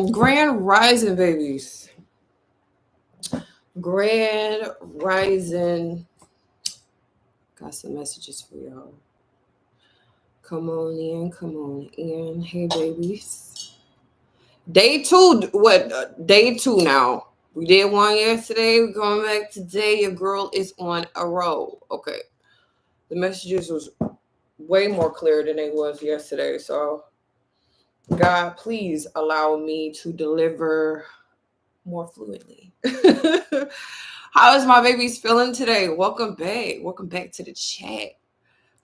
Grand Rising, babies. Grand Rising. Got some messages for y'all. Come on in, come on in. Hey, babies. Day two. Day two now. We did one yesterday. We're going back today. Your girl is on a roll. Okay. The messages was way more clear than they was yesterday. So, God, please allow me to deliver more fluently. How is my babies feeling today? Welcome back. Welcome back to the chat.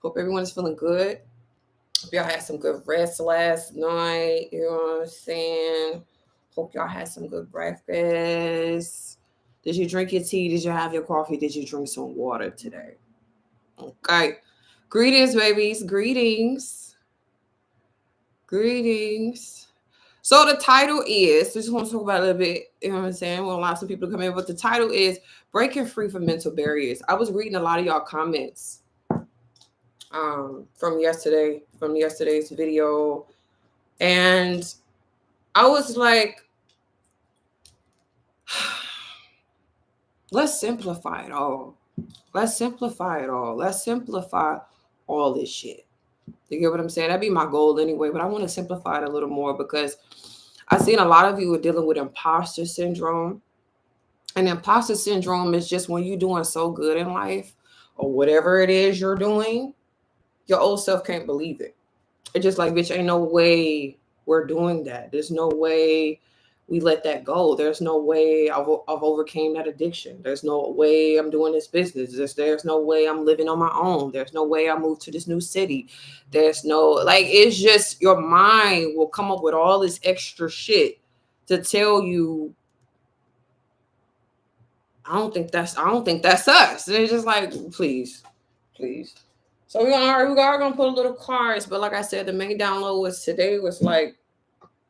Hope everyone is feeling good. Hope y'all had some good rest last night. You know what I'm saying? Hope y'all had some good breakfast. Did you drink your tea? Did you have your coffee? Did you drink some water today? Okay. Greetings, babies. Greetings. Greetings. So the title is, just want to talk about it a little bit, you know what I'm saying? We want lots of people to come in, but the title is Breaking Free from Mental Barriers. I was reading a lot of y'all comments from yesterday's video, and I was like, let's simplify it all. Let's simplify it all. Let's simplify all this shit. You get what I'm saying? That'd be my goal anyway, but I want to simplify it a little more because I've seen a lot of you are dealing with imposter syndrome. And imposter syndrome is just when you're doing so good in life or whatever it is you're doing, your old self can't believe it. It's just like, bitch, ain't no way we're doing that. There's no way we let that go. There's no way I've overcame that addiction. There's no way I'm doing this business. There's no way I'm living on my own. There's no way I moved to this new city. There's no, like, it's just your mind will come up with all this extra shit to tell you, I don't think that's us. And it's just like, please. So we are gonna put a little cards, but like I said, the main download was today was like,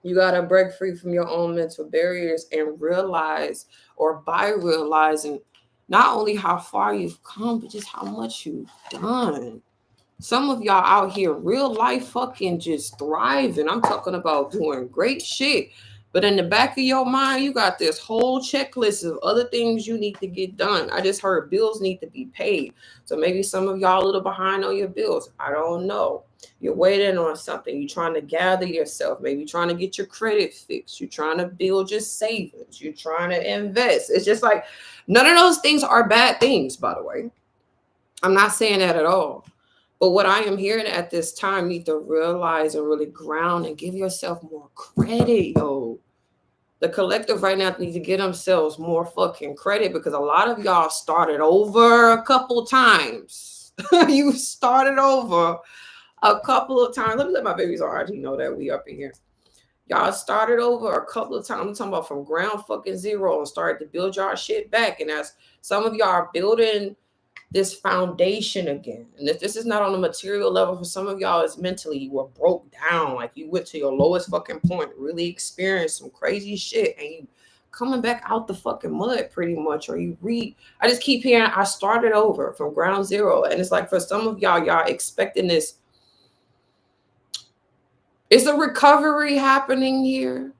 you gotta break free from your own mental barriers and realize, or by realizing, not only how far you've come, but just how much you've done. Some of y'all out here, real life fucking just thriving. I'm talking about doing great shit. But in the back of your mind, you got this whole checklist of other things you need to get done. I just heard bills need to be paid. So maybe some of y'all a little behind on your bills. I don't know. You're waiting on something. You're trying to gather yourself. Maybe trying to get your credit fixed. You're trying to build your savings. You're trying to invest. It's just like, none of those things are bad things, by the way. I'm not saying that at all. But what I am hearing at this time, you need to realize and really ground and give yourself more credit, yo. The collective right now need to give themselves more fucking credit because a lot of y'all started over a couple times. You started over a couple of times. Let me let my babies already know that we up in here. Y'all started over a couple of times. I'm talking about from ground fucking zero and started to build y'all shit back. And as some of y'all are building this foundation again. And if this is not on a material level, for some of y'all, it's mentally, you were broke down. Like you went to your lowest fucking point, really experienced some crazy shit, and you coming back out the fucking mud pretty much. Or I just keep hearing, I started over from ground zero. And it's like for some of y'all expecting this. Is a recovery happening here?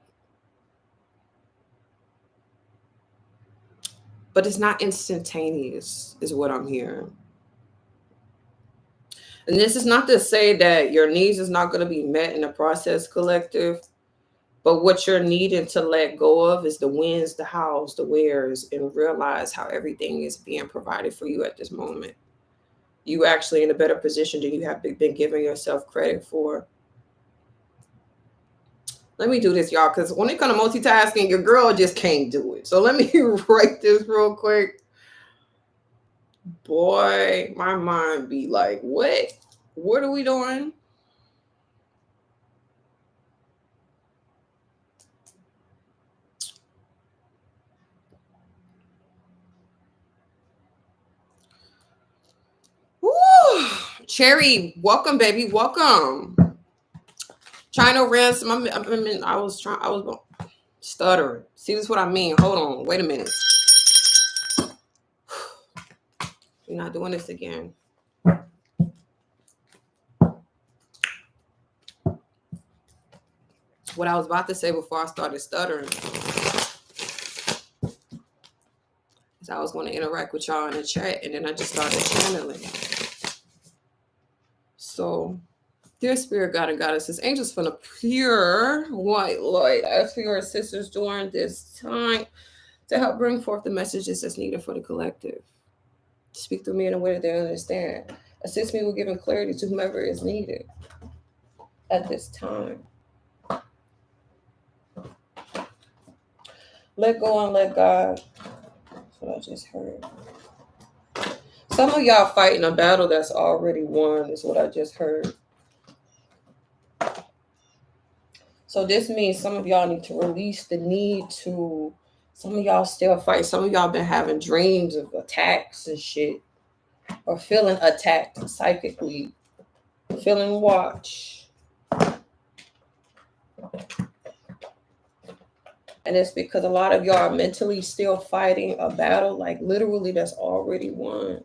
But it's not instantaneous, is what I'm hearing. And this is not to say that your needs is not going to be met in the process, collective. But what you're needing to let go of is the wins, the hows, the wheres, and realize how everything is being provided for you at this moment. You actually in a better position than you have been giving yourself credit for. Let me do this, y'all, because when it comes to multitasking, your girl just can't do it. So let me write this real quick. Boy, my mind be like, what? What are we doing? Woo! Cherry, welcome, baby. Welcome. Trying to ransom. I was stuttering. See, this is what I mean. Hold on. Wait a minute. We're not doing this again. what I was about to say before I started stuttering is I was going to interact with y'all in the chat, and then I just started channeling. So, dear Spirit, God and Goddesses, angels from the pure white light, I ask for your assistance during this time to help bring forth the messages that's needed for the collective. Speak through me in a way that they understand. Assist me with giving clarity to whomever is needed at this time. Let go and let God. That's what I just heard. Some of y'all fighting a battle that's already won is what I just heard. So this means some of y'all need to release the need to. Some of y'all still fight. Some of y'all been having dreams of attacks and shit. Or feeling attacked psychically. Feeling watched. And it's because a lot of y'all are mentally still fighting a battle, like literally that's already won.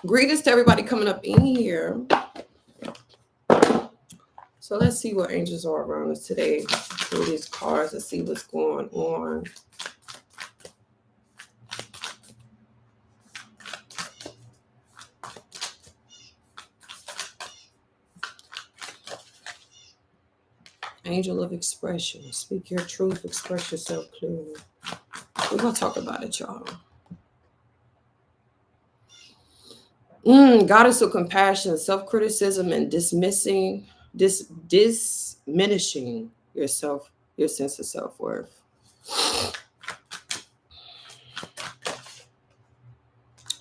Greetings to everybody coming up in here. So let's see what angels are around us today through these cards and see what's going on. Angel of expression. Speak your truth. Express yourself clearly. We're going to talk about it, y'all. Goddess of compassion, self-criticism, and diminishing yourself, your sense of self-worth.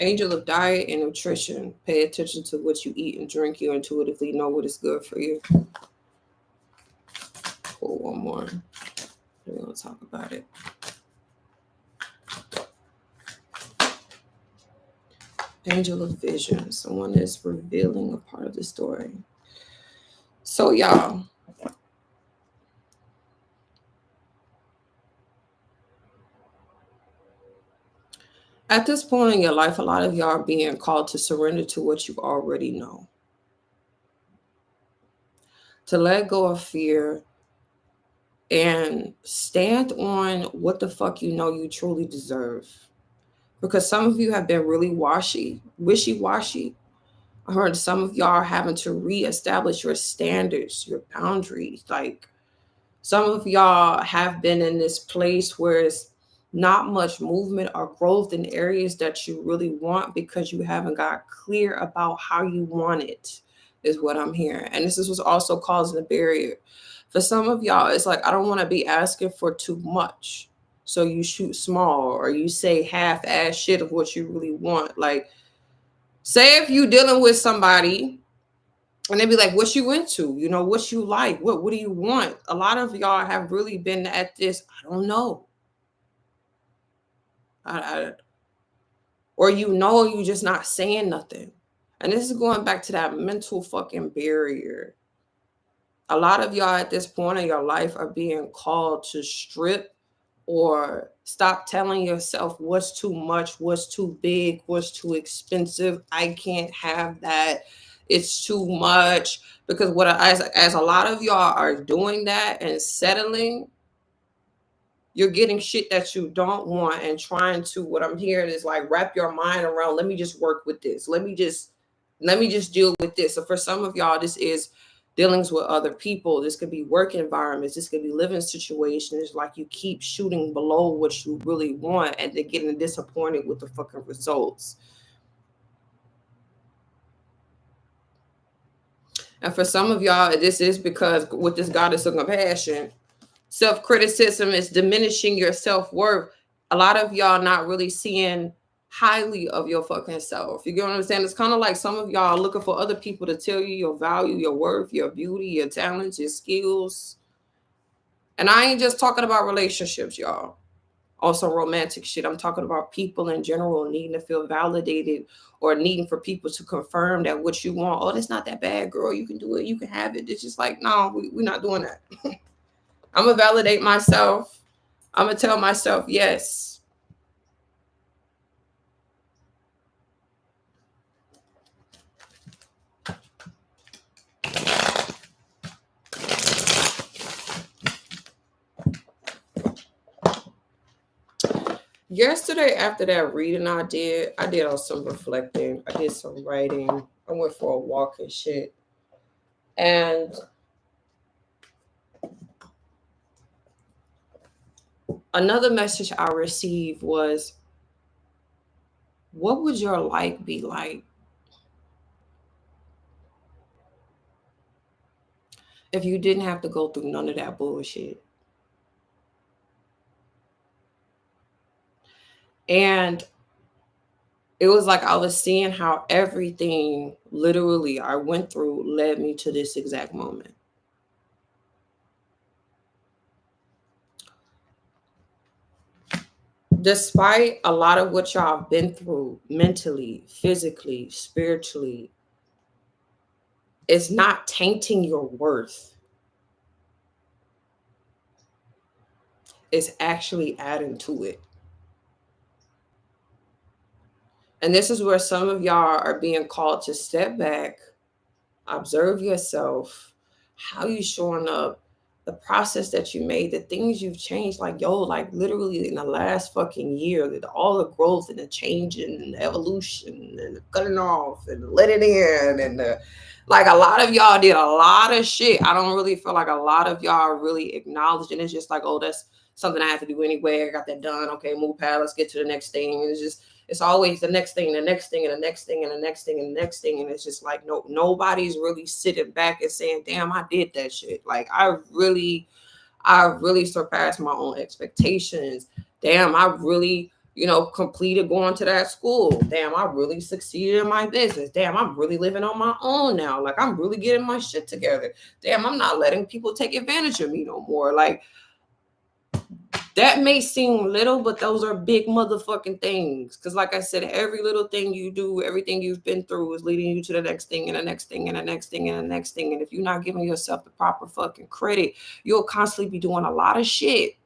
Angel of diet and nutrition. Pay attention to what you eat and drink. You intuitively know what is good for you. Pull one more. We're going to talk about it. Angel of vision. Someone is revealing a part of the story. So, y'all. At this point in your life, a lot of y'all are being called to surrender to what you already know. To let go of fear and stand on what the fuck you know you truly deserve. Because some of you have been really wishy-washy. I heard some of y'all are having to reestablish your standards, your boundaries. Like some of y'all have been in this place where it's not much movement or growth in areas that you really want because you haven't got clear about how you want it, is what I'm hearing. And this is what's also causing a barrier. For some of y'all, it's like, I don't want to be asking for too much. So you shoot small or you say half-ass shit of what you really want. Like, say if you dealing with somebody and they be like, what you into? You know, what you like? What do you want? A lot of y'all have really been at this, I don't know. Or you just not saying nothing. And this is going back to that mental fucking barrier. A lot of y'all at this point in your life are being called to strip or stop telling yourself what's too much, what's too big, what's too expensive. I can't have that. It's too much. Because as a lot of y'all are doing that and settling, you're getting shit that you don't want and trying to, what I'm hearing is like, wrap your mind around, let me just work with this. Let me just deal with this. So for some of y'all, this is dealings with other people. This could be work environments. This could be living situations. Like you keep shooting below what you really want and then getting disappointed with the fucking results. And for some of y'all, this is because with this goddess of compassion, self-criticism is diminishing your self-worth. A lot of y'all not really seeing highly of your fucking self. You get what I'm saying? It's kind of like some of y'all looking for other people to tell you your value, your worth, your beauty, your talents, your skills. And I ain't just talking about relationships, y'all. Also romantic shit. I'm talking about people in general needing to feel validated or needing for people to confirm that what you want, oh, that's not that bad, girl. You can do it. You can have it. It's just like, no, we're not doing that. I'm going to validate myself. I'm going to tell myself, yes. Yesterday, after that reading I did some reflecting. I did some writing. I went for a walk and shit. And another message I received was, what would your life be like if you didn't have to go through none of that bullshit? And it was like I was seeing how everything literally I went through led me to this exact moment. Despite a lot of what y'all have been through mentally, physically, spiritually, it's not tainting your worth. It's actually adding to it. And this is where some of y'all are being called to step back, observe yourself, how you showing up, the process that you made, the things you've changed. Like, yo, like literally in the last fucking year, all the growth and the changing and the evolution and the cutting off and the letting in and the, like, a lot of y'all did a lot of shit. I don't really feel like a lot of y'all really acknowledged, and it's just like, oh, that's something I have to do anyway. I got that done. Okay, move past. Let's get to the next thing. And it's always the next thing, the next thing, and the next thing, and the next thing, and the next thing. And it's just like, no, nobody's really sitting back and saying, damn, I did that shit. Like, I really surpassed my own expectations. Damn, I really, completed going to that school. Damn, I really succeeded in my business. Damn, I'm really living on my own now. Like, I'm really getting my shit together. Damn, I'm not letting people take advantage of me no more. Like, that may seem little, but those are big motherfucking things. Because like I said, every little thing you do, everything you've been through is leading you to the next thing and the next thing and the next thing and the next thing. And if you're not giving yourself the proper fucking credit, you'll constantly be doing a lot of shit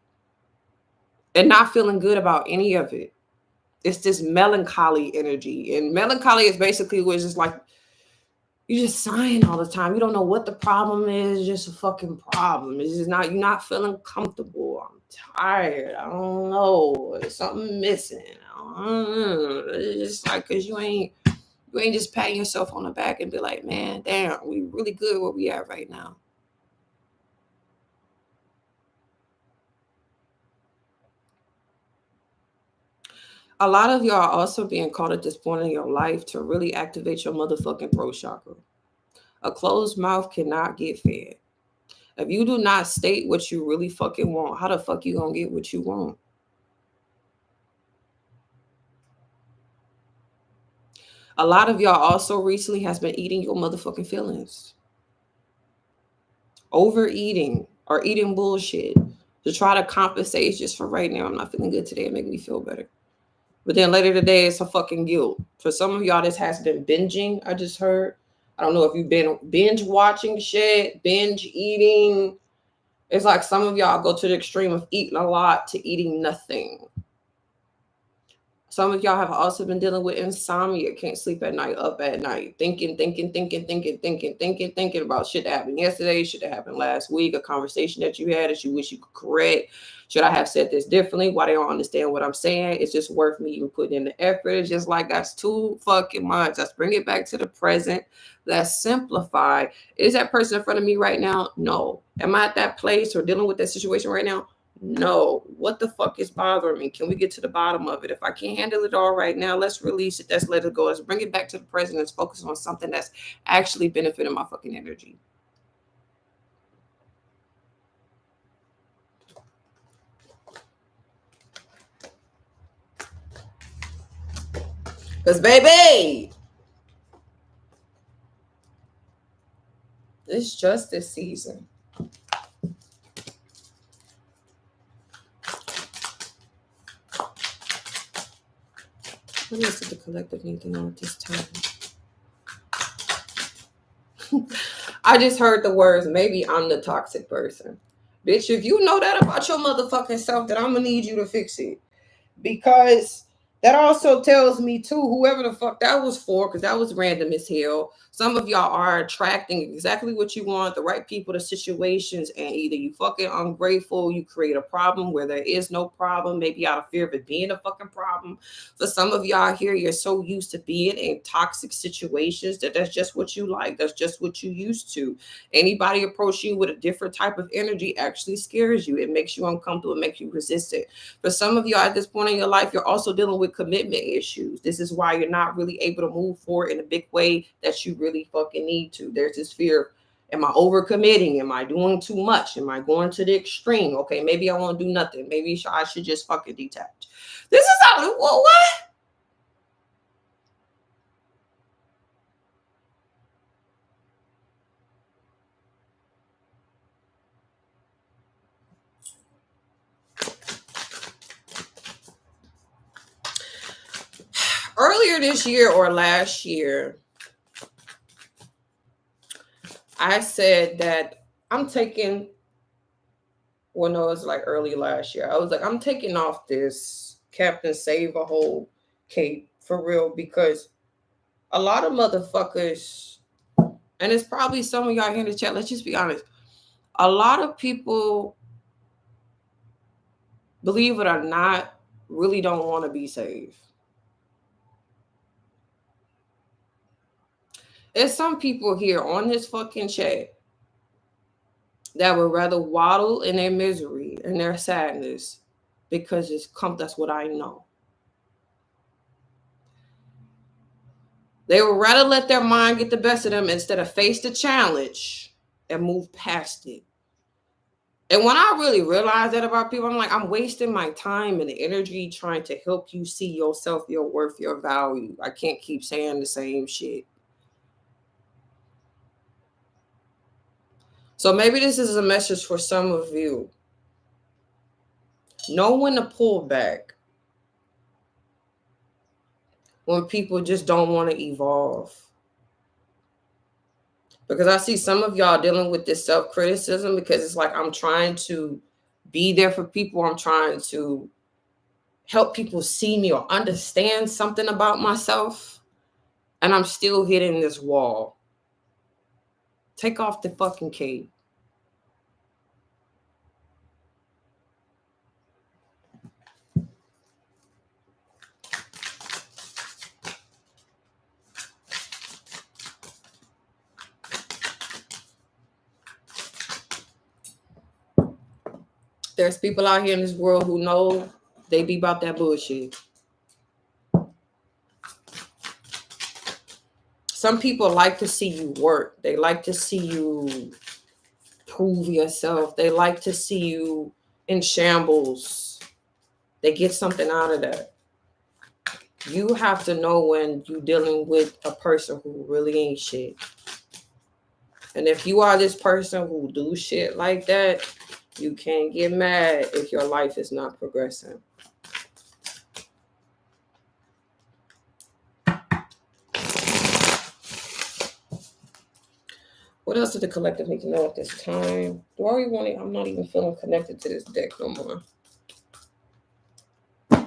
and not feeling good about any of it. It's this melancholy energy. And melancholy is basically where it's just like, you're just sighing all the time. You don't know what the problem is. It's just a fucking problem. It's just not, you're not feeling comfortable. I'm tired. I don't know. There's something missing. It's just like, because you ain't just patting yourself on the back and be like, man, damn, we really good where we at right now. A lot of y'all are also being called at this point in your life to really activate your motherfucking throat chakra. A closed mouth cannot get fed. If you do not state what you really fucking want, how the fuck you gonna get what you want? A lot of y'all also recently has been eating your motherfucking feelings. Overeating or eating bullshit to try to compensate just for right now. I'm not feeling good today. It make me feel better. But then later today, it's a fucking guilt. For some of y'all, this has been binging. I just heard. I don't know if you've been binge watching shit, binge eating. It's like some of y'all go to the extreme of eating a lot to eating nothing. Some of y'all have also been dealing with insomnia, can't sleep at night, up at night, thinking about shit that happened yesterday, shit that happened last week, a conversation that you had that you wish you could correct. Should I have said this differently? Why they don't understand what I'm saying? It's just worth me even putting in the effort. It's just like, that's too fucking much. Let's bring it back to the present. Let's simplify. Is that person in front of me right now? No. Am I at that place or dealing with that situation right now? No. What the fuck is bothering me? Can we get to the bottom of it? If I can't handle it all right now, let's release it. Let's let it go. Let's bring it back to the present. Let's focus on something that's actually benefiting my fucking energy. Because, baby, it's justice season. What is it the collective need to know at this time? I just heard the words, maybe I'm the toxic person. Bitch, if you know that about your motherfucking self, then I'm going to need you to fix it. Because that also tells me, too, whoever the fuck that was for, because that was random as hell. Some of y'all are attracting exactly what you want, the right people, the situations, and either you fucking ungrateful, you create a problem where there is no problem, maybe out of fear of it being a fucking problem. For some of y'all here, you're so used to being in toxic situations that's just what you like. That's just what you used to. Anybody approach you with a different type of energy actually scares you. It makes you uncomfortable, it makes you resistant. For some of you at this point in your life, you're also dealing with commitment issues. This is why you're not really able to move forward in a big way that you really fucking need to. There's this fear. Am I overcommitting? Am I doing too much? Am I going to the extreme? Okay, maybe I won't do nothing. Maybe I should just fucking detach. This is how, what? Earlier this year or last year, I said that I'm taking, well, no, it was like early last year. I was like, I'm taking off this Captain Save a Hole cape for real, because a lot of motherfuckers, and it's probably some of y'all here in the chat, let's just be honest. A lot of people, believe it or not, really don't want to be saved. There's some people here on this fucking chat that would rather waddle in their misery and their sadness because that's what I know. They would rather let their mind get the best of them instead of face the challenge and move past it. And when I really realized that about people, I'm like, I'm wasting my time and energy trying to help you see yourself, your worth, your value. I can't keep saying the same shit. So maybe this is a message for some of you. Know when to pull back when people just don't want to evolve. Because I see some of y'all dealing with this self-criticism because it's like, I'm trying to be there for people. I'm trying to help people see me or understand something about myself. And I'm still hitting this wall. Take off the fucking cape. There's people out here in this world who know they be about that bullshit. Some people like to see you work. They like to see you prove yourself. They like to see you in shambles. They get something out of that. You have to know when you're dealing with a person who really ain't shit. And if you are this person who do shit like that, you can't get mad if your life is not progressing. What else did the collective need to know at this time? Do I really want it? I'm not even feeling connected to this deck no more. I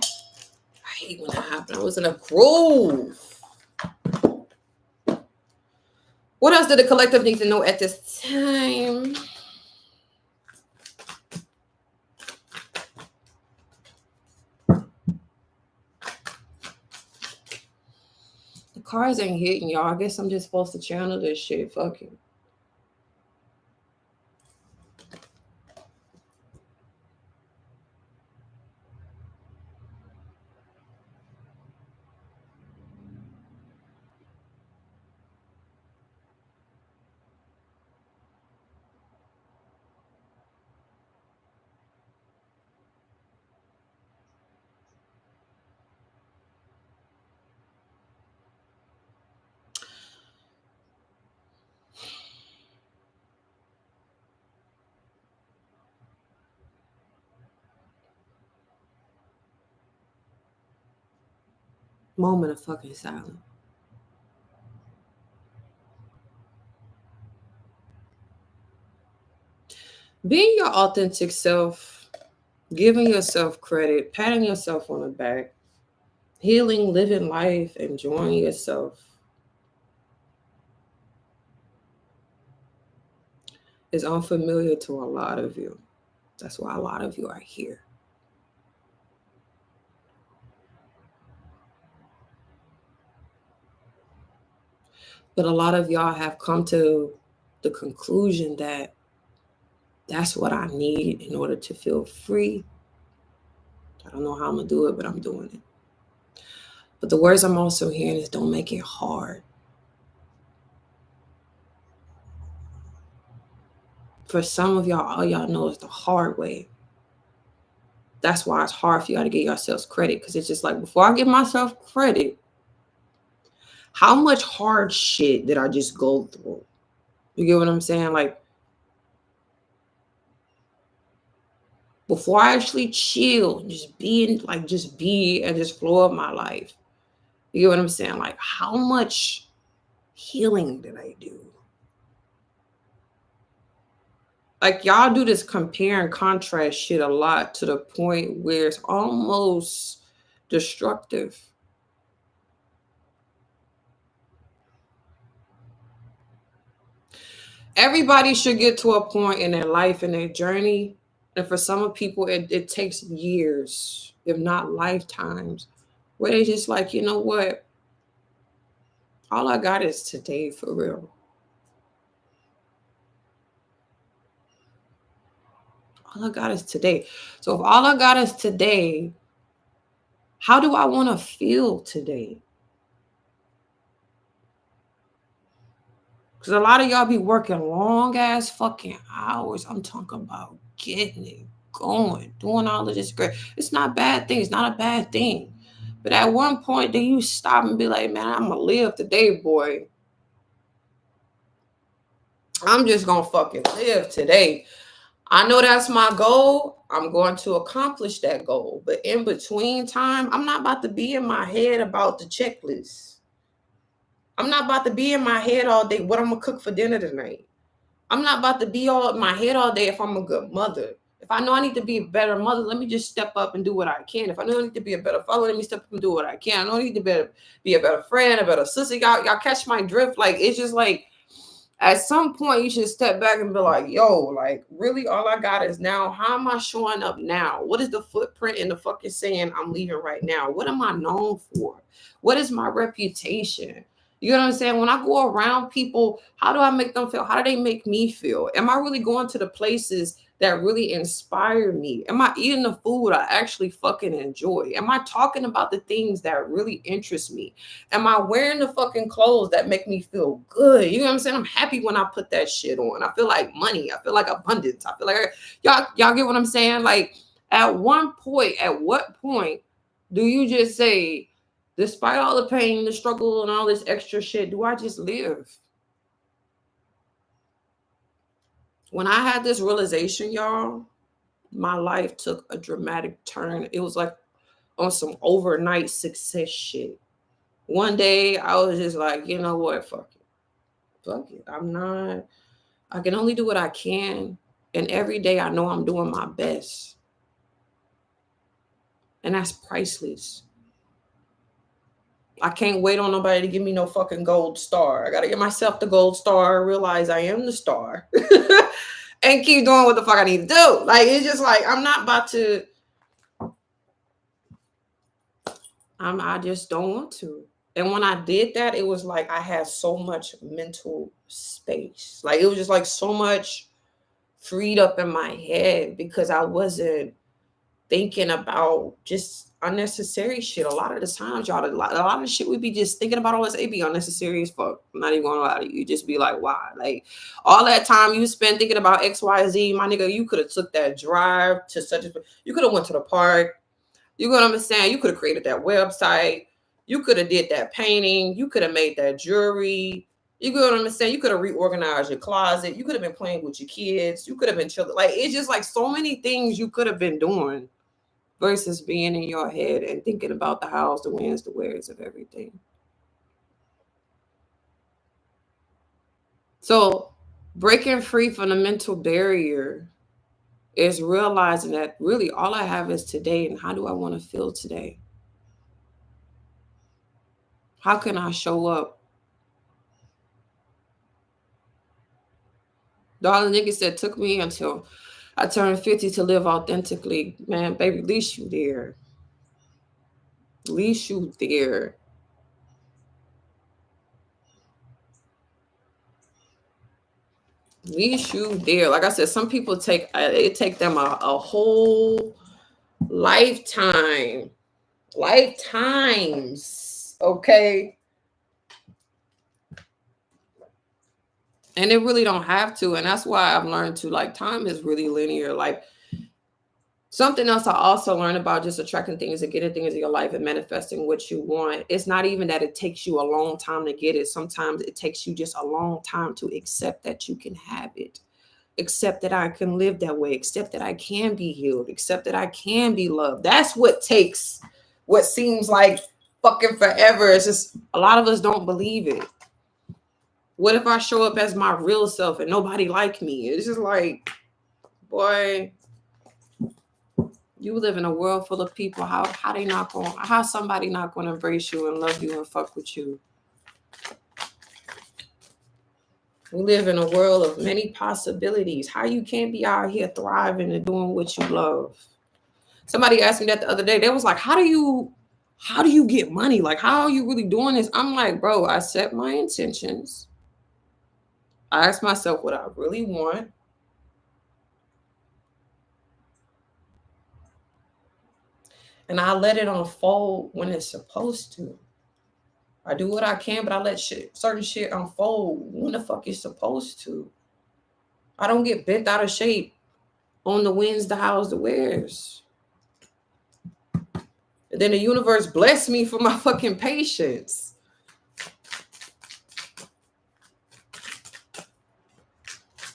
hate when that happened. I was in a groove. What else did the collective need to know at this time? The cards ain't hitting, y'all. I guess I'm just supposed to channel this shit. Fuck it. Moment of fucking silence. Being your authentic self, giving yourself credit, patting yourself on the back, healing, living life, enjoying yourself. is unfamiliar to a lot of you. That's why a lot of you are here. But a lot of y'all have come to the conclusion that that's what I need in order to feel free. I don't know how I'm going to do it, but I'm doing it. But the words I'm also hearing is don't make it hard. For some of y'all, all y'all know is the hard way. That's why it's hard for y'all to give yourselves credit, because it's just like, before I give myself credit, how much hard shit did I just go through? You get what I'm saying? Like, before I actually chill and just be and just flow of my life. You get what I'm saying? Like, how much healing did I do? Like, y'all do this compare and contrast shit a lot to the point where it's almost destructive. Everybody should get to a point in their life and their journey. And for some people, it takes years, if not lifetimes, where they just like, you know what? All I got is today, for real. All I got is today. So if all I got is today, how do I want to feel today? Because a lot of y'all be working long ass fucking hours. I'm talking about getting it going, doing all of this great. It's not a bad thing. It's not a bad thing. But at one point, do you stop and be like, man, I'm going to live today, boy. I'm just going to fucking live today. I know that's my goal. I'm going to accomplish that goal. But in between time, I'm not about to be in my head about the checklist. I'm not about to be in my head all day what I'm going to cook for dinner tonight. I'm not about to be all in my head all day if I'm a good mother. If I know I need to be a better mother, let me just step up and do what I can. If I know I need to be a better father, let me step up and do what I can. I know I need to be a better friend, a better sister. Y'all catch my drift. Like, it's just like, at some point you should step back and be like, yo, like, really all I got is now. How am I showing up now? What is the footprint in the fucking saying I'm leaving right now? What am I known for? What is my reputation? You know what I'm saying? When I go around people, how do I make them feel? How do they make me feel? Am I really going to the places that really inspire me? Am I eating the food I actually fucking enjoy? Am I talking about the things that really interest me? Am I wearing the fucking clothes that make me feel good? You know what I'm saying? I'm happy when I put that shit on. I feel like money. I feel like abundance. I feel like y'all get what I'm saying? Like, at what point do you just say, despite all the pain, the struggle, and all this extra shit, do I just live? When I had this realization, y'all, my life took a dramatic turn. It was like on some overnight success shit. One day, I was just like, you know what? Fuck it. Fuck it. I can only do what I can. And every day, I know I'm doing my best. And that's priceless. I can't wait on nobody to give me no fucking gold star. I got to give myself the gold star, realize I am the star, and keep doing what the fuck I need to do. Like, it's just like, I'm not about to, I just don't want to. And when I did that, it was like I had so much mental space. Like, it was just like so much freed up in my head because I wasn't thinking about just unnecessary shit. A lot of the times, y'all, a lot of the shit we be just thinking about all this, it be unnecessary as fuck. I'm not even gonna lie to you. You just be like, why? Like, all that time you spend thinking about XYZ, my nigga, you could have took that drive to such a, you could have went to the park. You know what I'm saying? You could have created that website. You could have did that painting. You could have made that jewelry. You know what I'm saying? You could have reorganized your closet. You could have been playing with your kids. You could have been chilling. Like, it's just like so many things you could have been doing versus being in your head and thinking about the hows, the whens, the wheres of everything. So breaking free from the mental barrier is realizing that really all I have is today, and how do I want to feel today? How can I show up Darling nigga said, took me until I turned 50 to live authentically. Man, baby, at least you there. At least you there. At least you there. Like I said, some people it take them a whole lifetimes, okay? And it really don't have to. And that's why I've learned to, like, time is really linear. Like, something else I also learned about just attracting things and getting things in your life and manifesting what you want. It's not even that it takes you a long time to get it. Sometimes it takes you just a long time to accept that you can have it. Accept that I can live that way. Accept that I can be healed. Accept that I can be loved. That's what takes what seems like fucking forever. It's just a lot of us don't believe it. What if I show up as my real self and nobody like me? It's just like, boy, you live in a world full of people. How somebody not gonna embrace you and love you and fuck with you? We live in a world of many possibilities. How you can't be out here thriving and doing what you love? Somebody asked me that the other day. They was like, how do you get money? Like, how are you really doing this? I'm like, bro, I set my intentions. I ask myself what I really want. And I let it unfold when it's supposed to. I do what I can, but I let certain shit unfold when the fuck it's supposed to. I don't get bent out of shape on the wins, the hows, the wheres. And then the universe blessed me for my fucking patience.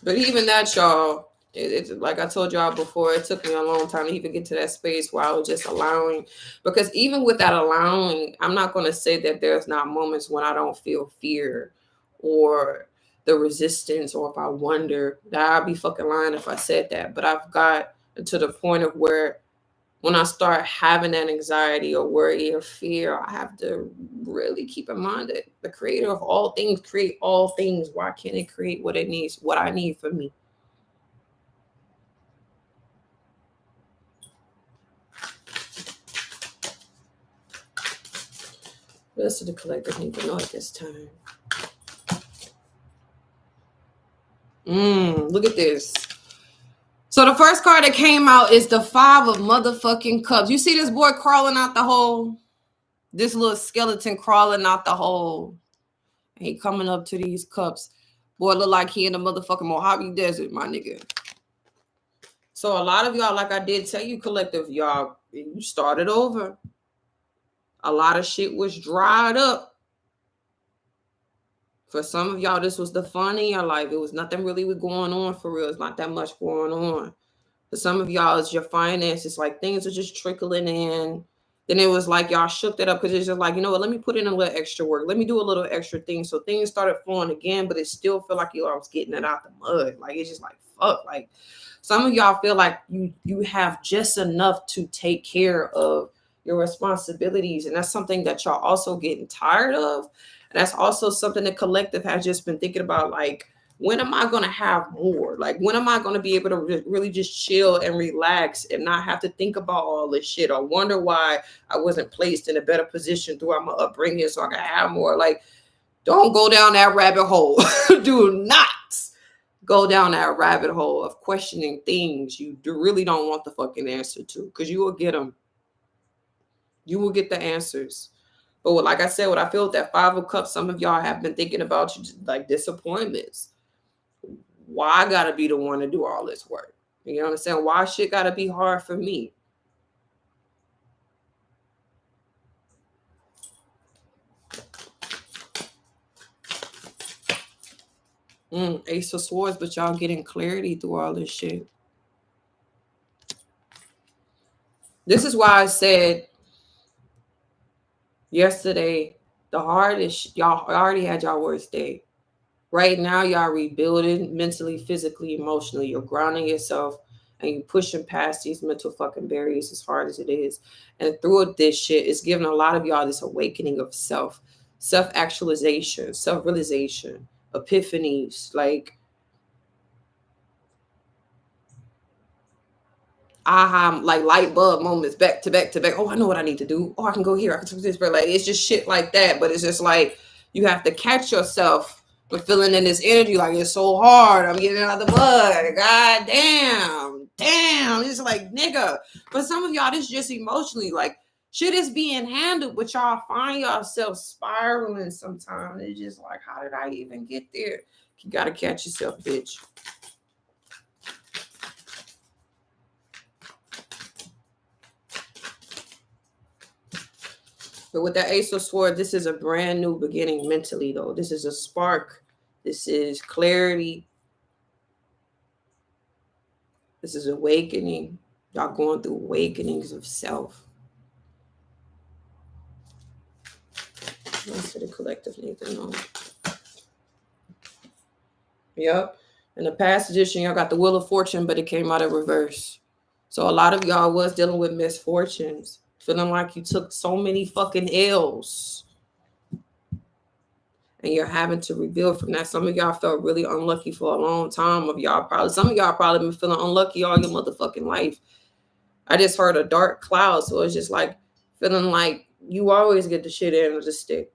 But even that, y'all, it's like I told y'all before, it took me a long time to even get to that space where I was just allowing. Because even with that allowing, I'm not going to say that there's not moments when I don't feel fear or the resistance, or if I wonder. That I'd be fucking lying if I said that. But I've got to the point of where when I start having that anxiety or worry or fear, I have to really keep in mind that the creator of all things create all things. Why can't it create what it needs, what I need for me? The rest of the collective need to know at this time. Look at this. So the first card that came out is the 5 of motherfucking cups. You see this boy crawling out the hole? This little skeleton crawling out the hole. And he coming up to these cups. Boy, look like he in the motherfucking Mojave Desert, my nigga. So a lot of y'all, like I did tell you, collective, y'all, you started over. A lot of shit was dried up. For some of y'all, this was the fun in your life. It was nothing really going on for real. It's not that much going on. For some of y'all, it's your finances. Like, things are just trickling in. Then it was like y'all shook that up because it's just like, you know what, let me put in a little extra work. Let me do a little extra thing. So things started flowing again, but it still felt like you all was getting it out the mud. Like, it's just like, fuck. Like, some of y'all feel like you have just enough to take care of your responsibilities. And that's something that y'all also getting tired of. And that's also something the collective has just been thinking about, like, when am I going to have more? Like, when am I going to be able to really just chill and relax and not have to think about all this shit or wonder why I wasn't placed in a better position throughout my upbringing so I can have more? Like, don't go down that rabbit hole. Do not go down that rabbit hole of questioning things you really don't want the fucking answer to, because you will get them. You will get the answers. But like I said, what I feel with that 5 of Cups, some of y'all have been thinking about, like, disappointments. Why I gotta be the one to do all this work? You know what I'm saying? Why shit gotta be hard for me? Ace of Swords, but y'all getting clarity through all this shit. This is why I said yesterday, the hardest, y'all already had y'all worst day. Right now, y'all rebuilding mentally, physically, emotionally. You're grounding yourself and you're pushing past these mental fucking barriers as hard as it is. And through this shit, it's giving a lot of y'all this awakening of self-actualization, self-realization, epiphanies. Like, aha, like light bulb moments back to back to back. Oh, I know what I need to do. Oh, I can go here. I can do this. But like, it's just shit like that. But it's just like, you have to catch yourself with feeling in this energy. Like, it's so hard. I'm getting out of the mud. God damn. Damn. It's like, nigga. But some of y'all, this just emotionally, like, shit is being handled, but y'all find yourself spiraling sometimes. It's just like, how did I even get there? You got to catch yourself, bitch. But with that Ace of Swords, this is a brand new beginning mentally, though. This is a spark. This is clarity. This is awakening. Y'all going through awakenings of self. Rest of the collective need to know. Yep. In the past edition, y'all got the Wheel of Fortune, but it came out in reverse. So a lot of y'all was dealing with misfortunes. Feeling like you took so many fucking L's. And you're having to rebuild from that. Some of y'all felt really unlucky for a long time. Some of y'all probably been feeling unlucky all your motherfucking life. I just heard a dark cloud. So it's just like feeling like you always get the shit end of the stick.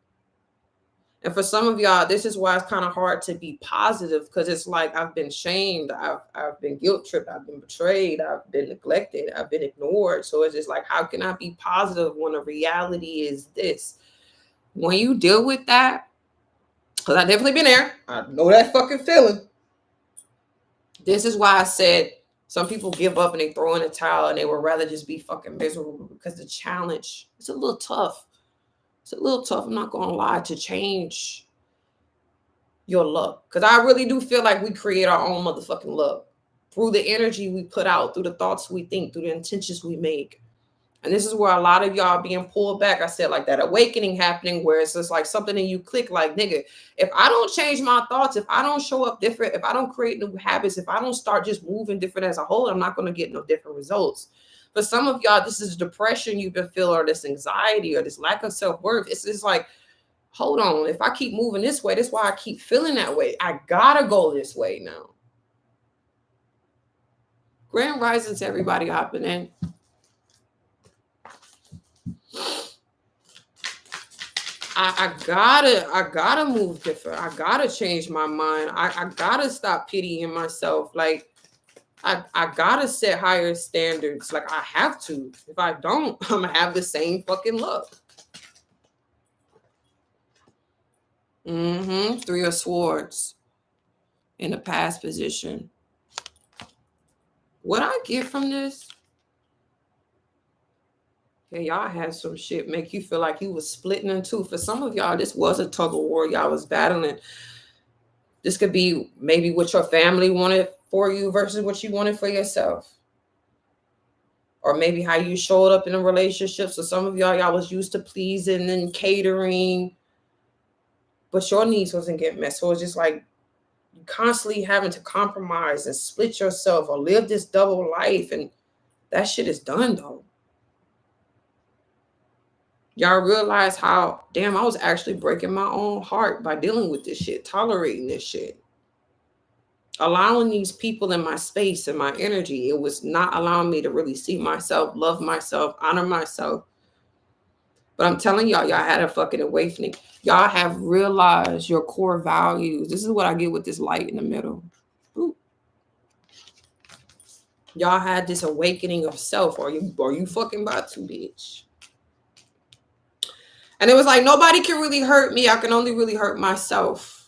And for some of y'all, this is why it's kind of hard to be positive, because it's like I've been shamed, I've been guilt tripped, I've been betrayed, I've been neglected, I've been ignored. So it's just like, how can I be positive when the reality is this? When you deal with that, because I've definitely been there, I know that fucking feeling. This is why I said some people give up and they throw in a towel and they would rather just be fucking miserable, because the challenge is a little tough. It's a little tough, I'm not going to lie, to change your luck. Because I really do feel like we create our own motherfucking luck through the energy we put out, through the thoughts we think, through the intentions we make. And this is where a lot of y'all being pulled back. I said, like, that awakening happening where it's just like something in you click, like, nigga, if I don't change my thoughts, if I don't show up different, if I don't create new habits, if I don't start just moving different as a whole, I'm not going to get no different results. For some of y'all, this is depression you've been feeling, or this anxiety, or this lack of self-worth. It's just like, hold on, if I keep moving this way, that's why I keep feeling that way. I gotta go this way now. Grand rising to everybody hopping in. I gotta move different. I gotta change my mind. I gotta stop pitying myself. Like, I gotta set higher standards. Like, I have to. If I don't, I'm gonna have the same fucking luck. Three of Swords in the past position. What I get from this? Okay, y'all had some shit make you feel like you was splitting in two. For some of y'all, this was a tug of war y'all was battling. This could be maybe what your family wanted for you versus what you wanted for yourself. Or maybe how you showed up in a relationship. So some of y'all was used to pleasing and catering, but your needs wasn't getting met. So it's just like you constantly having to compromise and split yourself or live this double life. And that shit is done, though. Y'all realize how, damn, I was actually breaking my own heart by dealing with this shit, tolerating this shit. Allowing these people in my space and my energy, it was not allowing me to really see myself, love myself, honor myself. But I'm telling y'all, y'all had a fucking awakening. Y'all have realized your core values. This is what I get with this light in the middle. Ooh. Y'all had this awakening of self. Are you fucking about to, bitch? And it was like, nobody can really hurt me. I can only really hurt myself.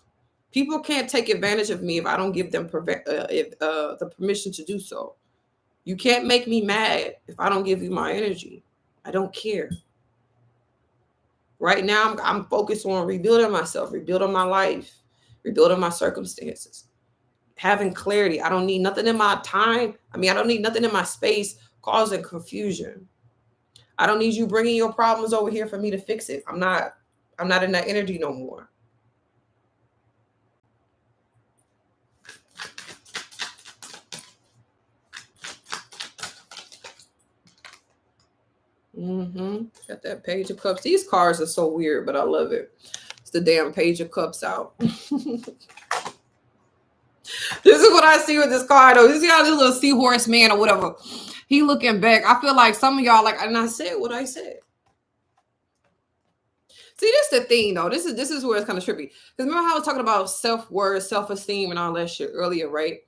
People can't take advantage of me if I don't give them the permission to do so. You can't make me mad if I don't give you my energy. I don't care. Right now, I'm focused on rebuilding myself, rebuilding my life, rebuilding my circumstances, having clarity. I don't need nothing in my time. I don't need nothing in my space causing confusion. I don't need you bringing your problems over here for me to fix it. I'm not in that energy no more. Got that Page of Cups. These cards are so weird, but I love it. It's the damn Page of Cups out. This is what I see with this card, though. You see how this little seahorse man or whatever, He looking back. I feel like some of y'all like, and I said what I said. See, this is the thing though. This is where it's kind of trippy. Because remember how I was talking about self-worth, self-esteem, and all that shit earlier, right?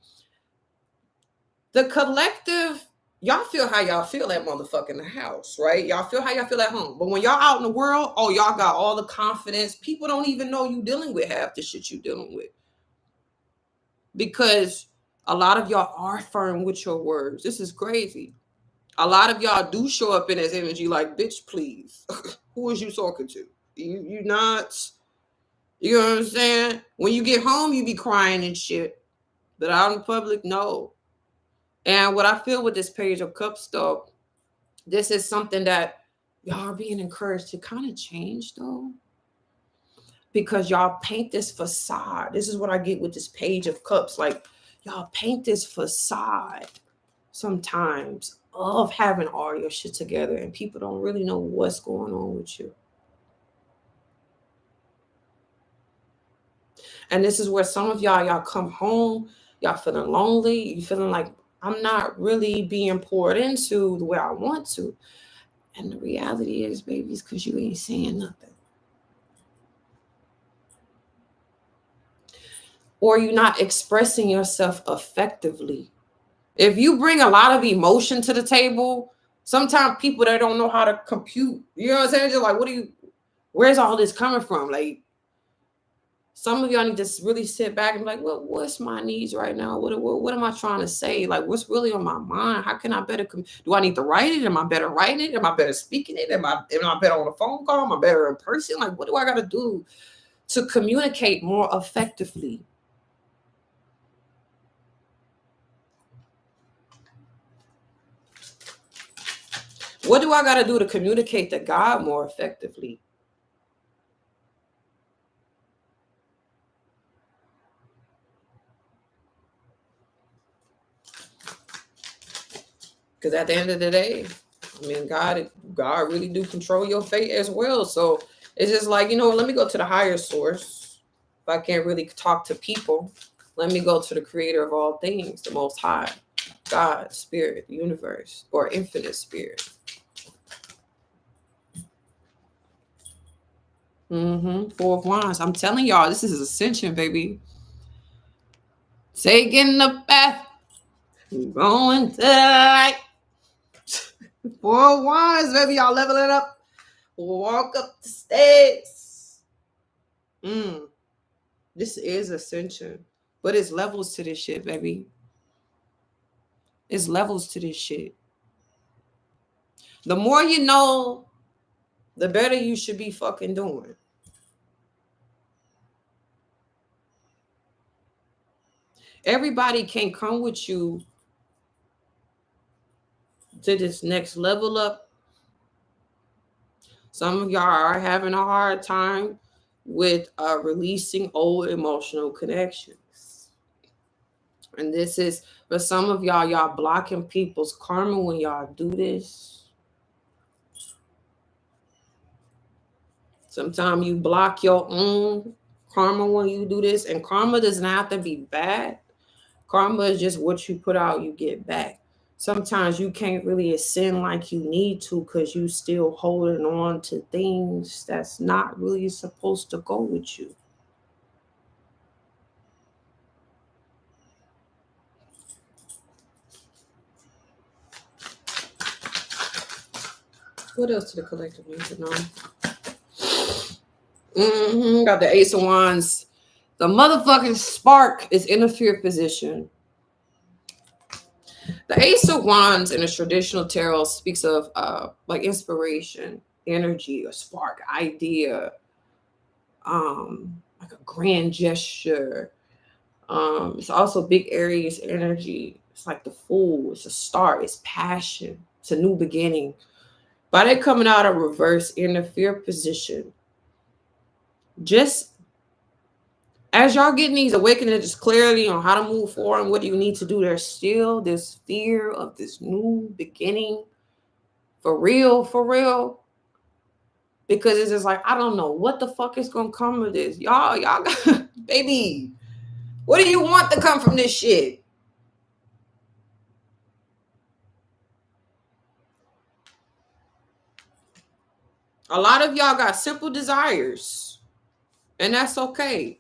The collective, y'all feel how y'all feel at motherfucking house, right? Y'all feel how y'all feel at home. But when y'all out in the world, oh, y'all got all the confidence. People don't even know you dealing with half the shit you dealing with. Because a lot of y'all are firm with your words. This is crazy. A lot of y'all do show up in this energy like, bitch, please. Who is you talking to? You not, you know what I'm saying? When you get home, you be crying and shit. But out in public, no. And what I feel with this Page of Cups, though, this is something that y'all are being encouraged to kind of change, though. Because y'all paint this facade. This is what I get with this Page of Cups. Like, y'all paint this facade sometimes of having all your shit together, and people don't really know what's going on with you. And this is where some of y'all come home, y'all feeling lonely, you feeling like I'm not really being poured into the way I want to. And the reality is, baby, it's because you ain't saying nothing. Or you're not expressing yourself effectively. If you bring a lot of emotion to the table, sometimes people that don't know how to compute, you know what I'm saying? Just like, where's all this coming from? Like, some of y'all need to really sit back and be like, what's my needs right now? What am I trying to say? Like, what's really on my mind? How can I better do I need to write it? Am I better writing it? Am I better speaking it? Am I better on a phone call? Am I better in person? Like, what do I got to do to communicate more effectively? What do I got to do to communicate to God more effectively? Because at the end of the day, I mean, God really do control your fate as well. So it's just like, let me go to the higher source. If I can't really talk to people, let me go to the creator of all things, the most high, God, spirit, universe, or infinite spirit. Four of Wands. I'm telling y'all, this is ascension, baby. Taking the path, going to the light. 4 of Wands, baby. Y'all leveling up. Walk up the stairs. This is ascension. But it's levels to this shit, baby. It's levels to this shit. The more you know, the better you should be fucking doing. Everybody can't come with you to this next level up. Some of y'all are having a hard time with releasing old emotional connections. And this is, for some of y'all blocking people's karma when y'all do this. Sometimes you block your own karma when you do this. And karma doesn't have to be bad. Karma is just what you put out, you get back. Sometimes you can't really ascend like you need to because you still holding on to things that's not really supposed to go with you. What else do the collective need to know? Got the Ace of Wands. The motherfucking spark is in a fear position. The Ace of Wands in a traditional tarot speaks of like inspiration, energy, a spark, idea, like a grand gesture. It's also big Aries energy. It's like the Fool. It's a start. It's passion. It's a new beginning. By that coming out of reverse in the fear position, just as y'all getting these awakenings, just clarity on how to move forward and what you need to do, there's still this fear of this new beginning. For real. Because it's just like, I don't know what the fuck is gonna come of this. Y'all got, baby, what do you want to come from this shit? A lot of y'all got simple desires, and that's okay.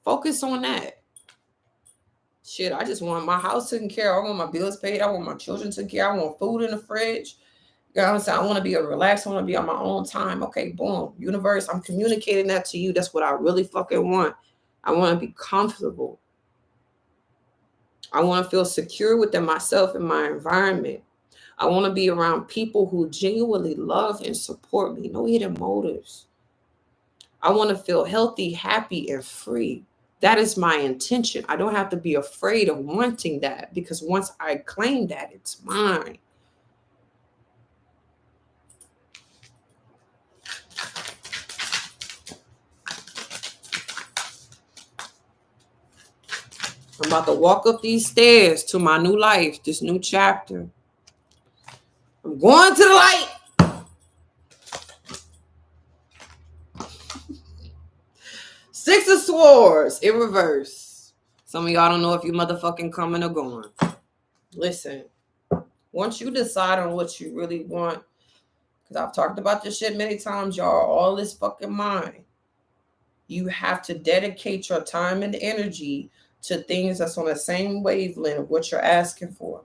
Focus on that. Shit, I just want my house taken care of. I want my bills paid. I want my children taken care of. I want food in the fridge. You know what I'm saying? I want to be relaxed. I want to be on my own time. Okay, boom. Universe, I'm communicating that to you. That's what I really fucking want. I want to be comfortable. I want to feel secure within myself and my environment. I want to be around people who genuinely love and support me. No hidden motives. I want to feel healthy, happy, and free. That is my intention. I don't have to be afraid of wanting that, because once I claim that, it's mine. I'm about to walk up these stairs to my new life, this new chapter. I'm going to the light. Six of Swords in reverse. Some of y'all don't know if you motherfucking coming or going. Listen, once you decide on what you really want, because I've talked about this shit many times, y'all, all this fucking mind. You have to dedicate your time and energy to things that's on the same wavelength of what you're asking for.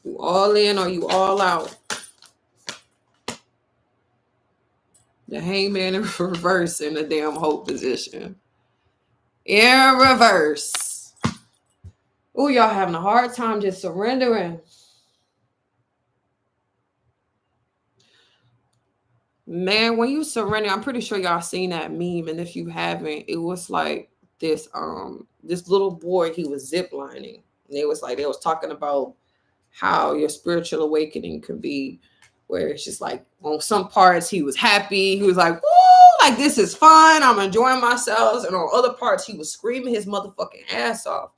You all in or you all out. The Hangman in reverse in the damn hope position. In reverse. Oh, y'all having a hard time just surrendering. Man, when you surrender, I'm pretty sure y'all seen that meme, and if you haven't, it was like this little boy, he was ziplining, and they was talking about how your spiritual awakening could be, where it's just like on some parts he was happy, he was like, woo, like this is fun, I'm enjoying myself, and on other parts he was screaming his motherfucking ass off.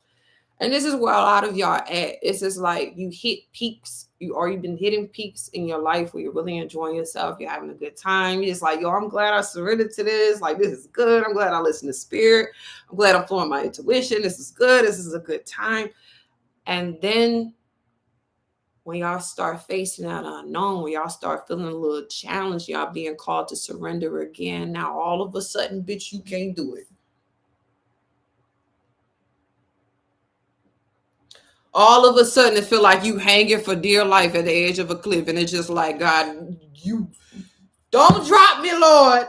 And this is where a lot of y'all at. It's just like you hit peaks, you've been hitting peaks in your life where you're really enjoying yourself, you're having a good time. You're just like, yo, I'm glad I surrendered to this. Like, this is good. I'm glad I listened to spirit. I'm glad I'm following my intuition. This is good. This is a good time. And then when y'all start facing that unknown, when y'all start feeling a little challenged, y'all being called to surrender again, now all of a sudden, bitch, you can't do it. All of a sudden, it feel like you hanging for dear life at the edge of a cliff, and it's just like, God, you don't drop me, Lord.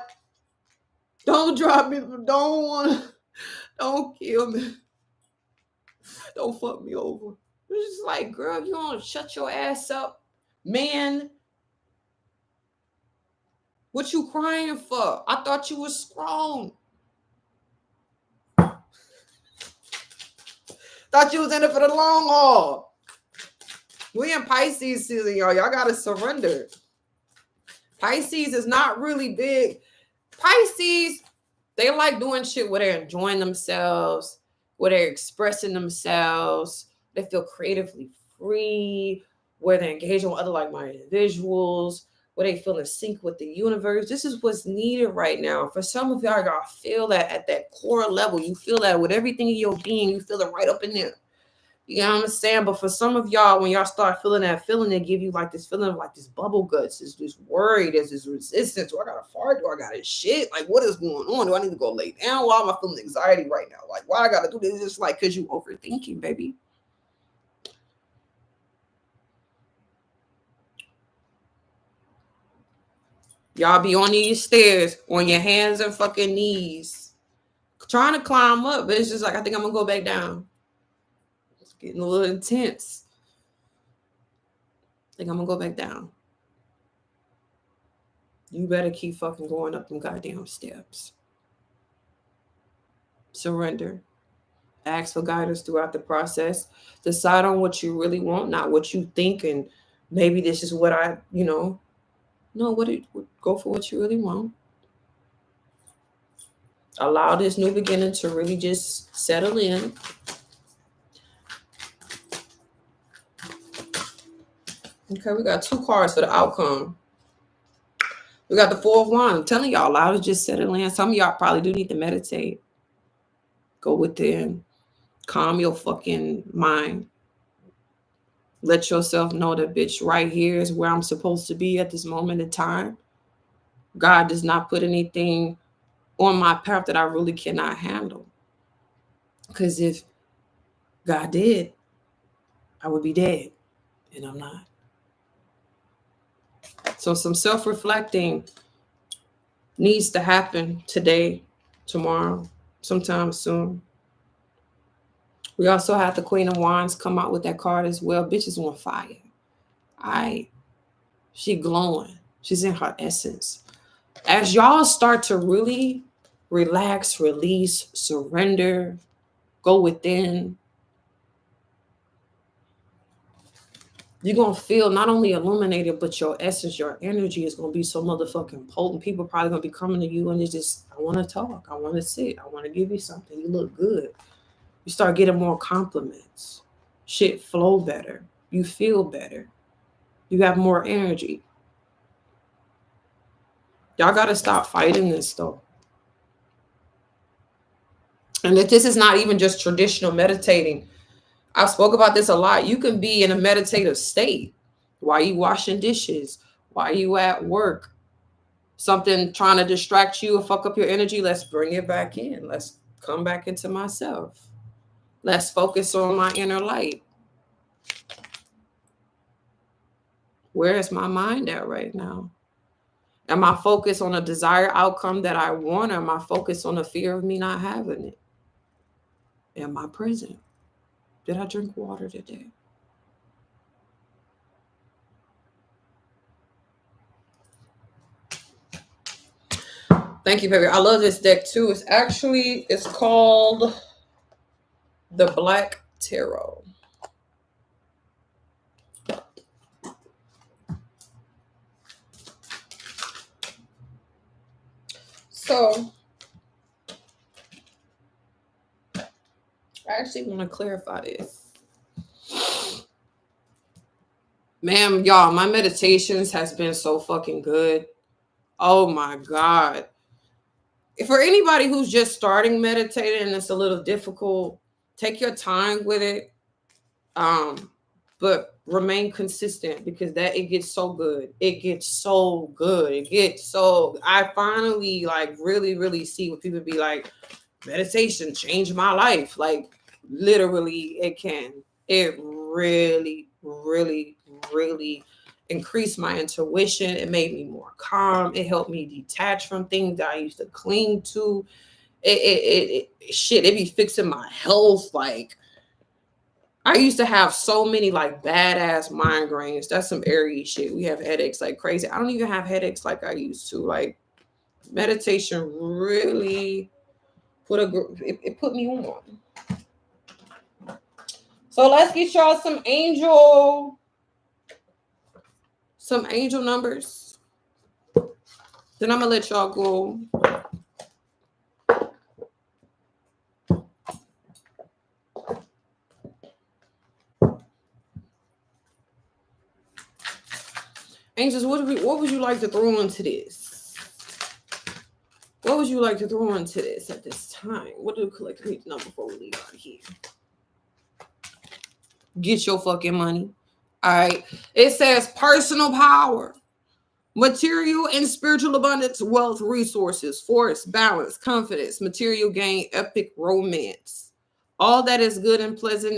Don't drop me. Don't kill me. Don't fuck me over. It's just like, girl, you don't shut your ass up, man. What you crying for? I thought you was strong. Thought you was in it for the long haul. We in Pisces season, y'all. Y'all gotta surrender. Pisces is not really big. Pisces, they like doing shit where they're enjoying themselves, where they're expressing themselves. They feel creatively free, where they're engaging with other like-minded individuals, where they feel in sync with the universe. This is what's needed right now. For some of y'all feel that at that core level. You feel that with everything in your being. You feel it right up in there. You know what I'm saying? But for some of y'all, when y'all start feeling that feeling, they give you like this feeling of like this bubble guts. There's this worry. There's this resistance. Do I got to fart? Do I got to shit? Like, what is going on? Do I need to go lay down? Why am I feeling anxiety right now? Like, why I got to do this? It's just like, because you overthinking, baby. Y'all be on these stairs on your hands and fucking knees, trying to climb up. But it's just like, I think I'm going to go back down. It's getting a little intense. I think I'm going to go back down. You better keep fucking going up them goddamn steps. Surrender. Ask for guidance throughout the process. Decide on what you really want, not what you think. And maybe this is what I, no, go for what you really want. Allow this new beginning to really just settle in. Okay, we got 2 cards for the outcome. We got the 4 of Wands. I'm telling y'all, allow it to just settle in. Some of y'all probably do need to meditate. Go within. Calm your fucking mind. Let yourself know that, bitch, right here is where I'm supposed to be at this moment in time. God does not put anything on my path that I really cannot handle. Because if God did, I would be dead, and I'm not. So some self-reflecting needs to happen today, tomorrow, sometime soon. We also had the Queen of Wands come out with that card as well. Bitch is on fire. She glowing. She's in her essence. As y'all start to really relax, release, surrender, go within, you're going to feel not only illuminated, but your essence, your energy is going to be so motherfucking potent. People probably going to be coming to you and it's just, I want to talk. I want to sit. I want to give you something. You look good. You start getting more compliments. Shit flow better. You feel better. You have more energy. Y'all got to stop fighting this though. And that this is not even just traditional meditating. I spoke about this a lot. You can be in a meditative state while you washing dishes, while you at work. Something trying to distract you or fuck up your energy. Let's bring it back in. Let's come back into myself. Let's focus on my inner light. Where is my mind at right now? Am I focused on a desired outcome that I want, or am I focused on the fear of me not having it? Am I present? Did I drink water today? Thank you, baby. I love this deck too. It's called the Black Tarot. So I actually want to clarify this. Ma'am, y'all, my meditations has been so fucking good. Oh my God. For anybody who's just starting meditating and it's a little difficult, take your time with it. But remain consistent, because that it gets so good. It gets so good. I finally like really see what people be like, meditation changed my life. Like literally it can. It really increased my intuition. It made me more calm. It helped me detach from things that I used to cling to. It be fixing my health. Like I used to have so many like badass migraines. That's some Aries shit. We have headaches like crazy. I don't even have headaches like I used to. Like meditation really it put me on. So let's get y'all some angel numbers. Then I'm gonna let y'all go. Angels, what would you like to throw into this? What would you like to throw into this at this time? What do the collective need to know before we leave out of here? Get your fucking money. All right. It says personal power, material and spiritual abundance, wealth, resources, force, balance, confidence, material gain, epic romance. All that is good and pleasant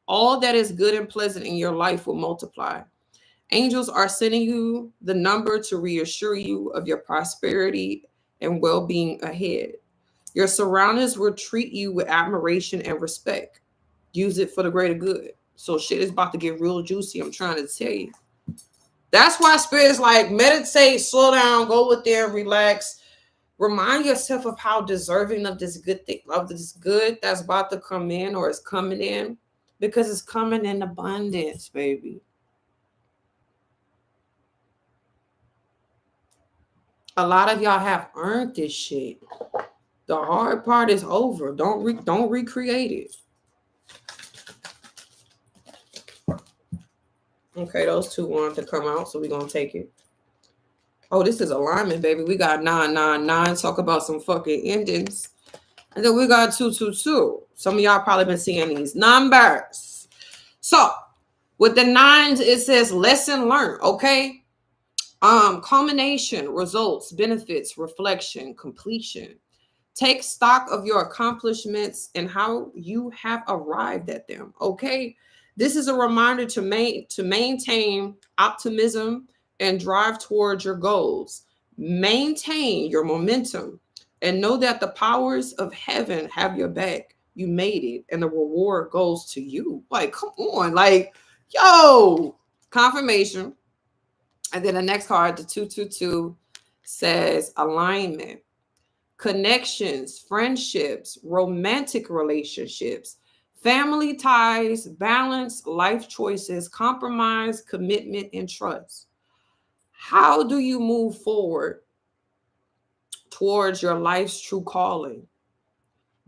all that is good and pleasant in your life will multiply. Angels are sending you the number to reassure you of your prosperity and well-being ahead. Your surroundings will treat you with admiration and respect. Use it for the greater good. So shit is about to get real juicy. I'm trying to tell you. That's why Spirit's like, meditate, slow down, go with there, relax. Remind yourself of how deserving of this good thing, of this good that's about to come in or is coming in, because it's coming in abundance, baby. A lot of y'all have earned this shit. The hard part is over. Don't recreate it. Okay, those two wanted to come out, so we're gonna take it. Oh, this is alignment, baby. We got 999. Talk about some fucking endings. And then we got 222. Some of y'all probably been seeing these numbers. So With the nines, it says lesson learned. Okay. Culmination, results, benefits, reflection, completion. Take stock of your accomplishments and how you have arrived at them. Okay. This is a reminder to maintain optimism and drive towards your goals. Maintain your momentum and know that the powers of heaven have your back. You made it, and the reward goes to you. Like, come on, like, yo, confirmation. And then the next card, the 222, says alignment, connections, friendships, romantic relationships, family ties, balance, life choices, compromise, commitment, and trust. How do you move forward towards your life's true calling?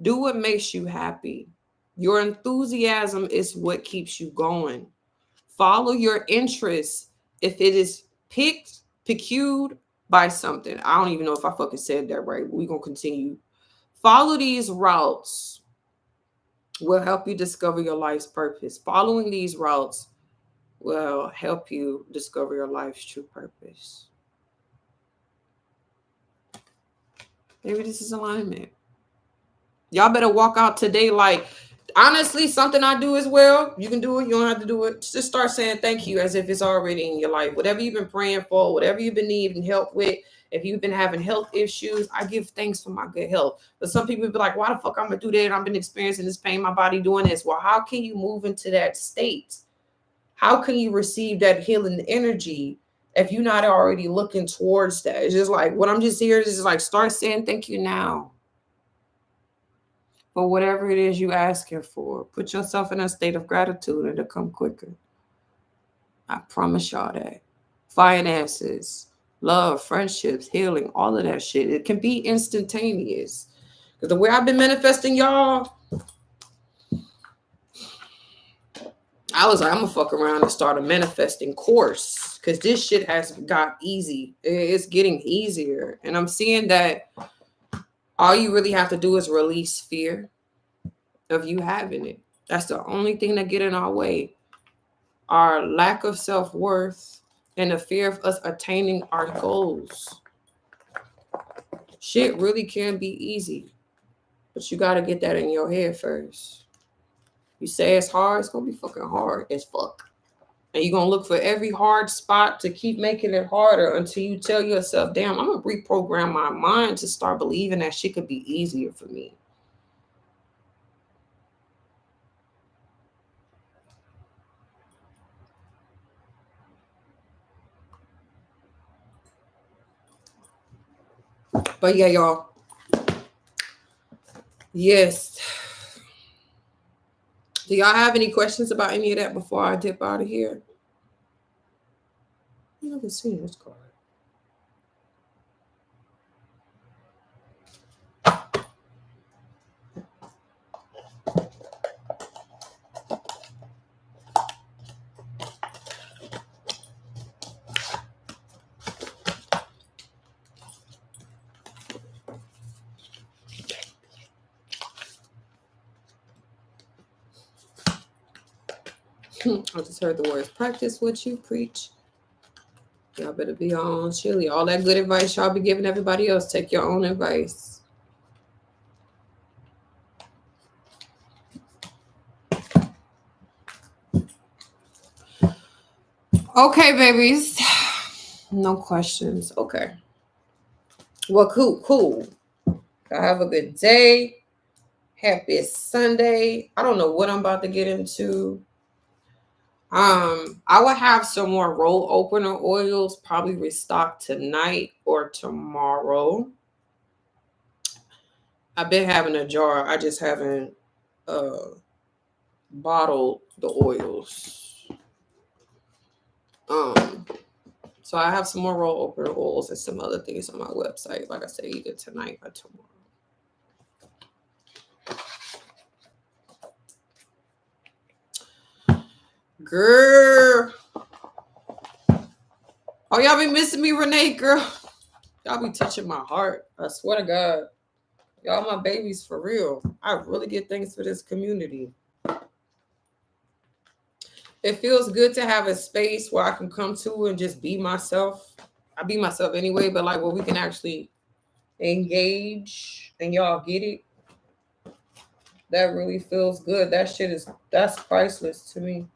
Do what makes you happy. Your enthusiasm is what keeps you going. Follow your interests. If it is piqued by something, I don't even know if I fucking said that right. We're going to continue. Follow these routes will help you discover your life's purpose. Following these routes will help you discover your life's true purpose. Maybe this is alignment. Y'all better walk out today like, honestly, something I do as well. You can do it. You don't have to do it. Just start saying thank you as if it's already in your life. Whatever you've been praying for, whatever you've been needing help with, if you've been having health issues, I give thanks for my good health. But some people be like, why the fuck I'm going to do that? I've been experiencing this pain, my body doing this. Well, how can you move into that state? How can you receive that healing energy if you're not already looking towards that? It's just like, what I'm just here is just like, start saying thank you now. For whatever it is you asking for, put yourself in a state of gratitude and it'll come quicker. I promise y'all that. Finances, love, friendships, healing, all of that shit. It can be instantaneous. Because the way I've been manifesting, y'all, I was like, I'm gonna fuck around and start a manifesting course. Because this shit has got easy. It's getting easier. And I'm seeing that all you really have to do is release fear of you having it. That's the only thing that get in our way. Our lack of self-worth and the fear of us attaining our goals. Shit really can be easy. But you got to get that in your head first. You say it's hard, it's going to be fucking hard as fuck. And you're going to look for every hard spot to keep making it harder until you tell yourself, damn, I'm going to reprogram my mind to start believing that shit could be easier for me. But yeah, y'all. Yes. Do y'all have any questions about any of that before I dip out of here? You never seen this card. I just heard the words, practice what you preach. Y'all better be on chilly. All that good advice y'all be giving everybody else, take your own advice. Okay, babies. No questions. Okay. Well, cool. Have a good day. Happy Sunday. I don't know what I'm about to get into. I will have some more roll opener oils probably restocked tonight or tomorrow. I've been having a jar. I just haven't bottled the oils. So I have some more roll opener oils and some other things on my website. Like I said, either tonight or tomorrow. Girl. Oh, y'all be missing me, Renee, girl. Y'all be touching my heart. I swear to God. Y'all my babies for real. I really get things for this community. It feels good to have a space where I can come to and just be myself. I be myself anyway, but like where we can actually engage and y'all get it. That really feels good. That's priceless to me.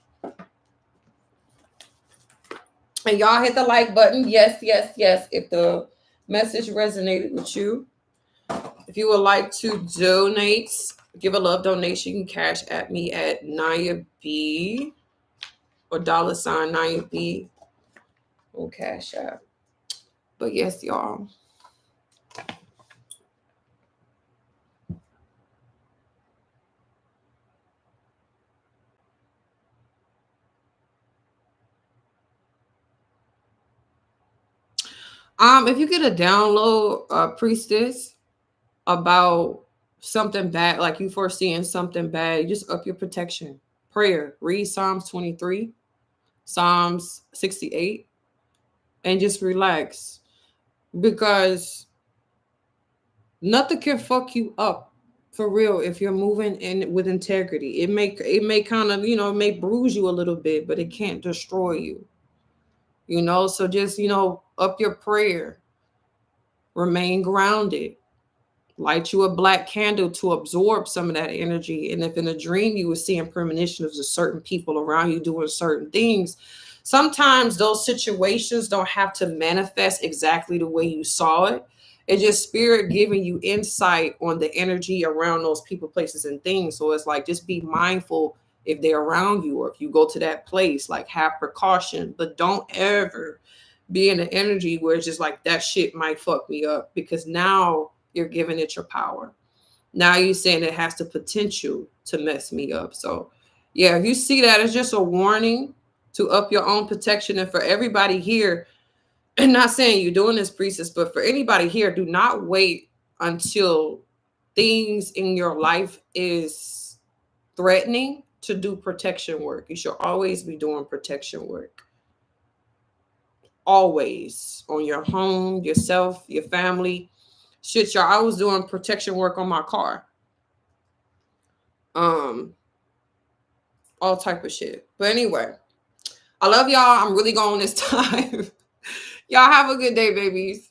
And y'all hit the like button. Yes, yes, yes. If the message resonated with you, if you would like to donate, give a love donation, you can cash at me at Naya B or $ Naya B on Cash App. But yes, y'all. If you get a download, priestess, about something bad, like you foreseeing something bad, you just up your protection. Prayer. Read Psalms 23, Psalms 68, and just relax. Because nothing can fuck you up for real if you're moving in with integrity. It may kind of, it may bruise you a little bit, but it can't destroy you. So just, up your prayer. Remain grounded. Light you a black candle to absorb some of that energy. And if in a dream you were seeing premonitions of certain people around you doing certain things, sometimes those situations don't have to manifest exactly the way you saw it. It's just spirit giving you insight on the energy around those people, places, and things. So it's like, just be mindful if they're around you, or if you go to that place, like have precaution, but don't ever be in the energy where it's just like that shit might fuck me up, because now you're giving it your power. Now you're saying it has the potential to mess me up. So yeah, if you see that, it's just a warning to up your own protection. And for everybody here, and not saying you're doing this, priestess, but for anybody here, do not wait until things in your life is threatening to do protection work. You should always be doing protection work. Always, on your home, yourself, your family. Shit, y'all, I was doing protection work on my car. Um, all type of shit. But anyway, I love y'all. I'm really going this time. Y'all have a good day, babies.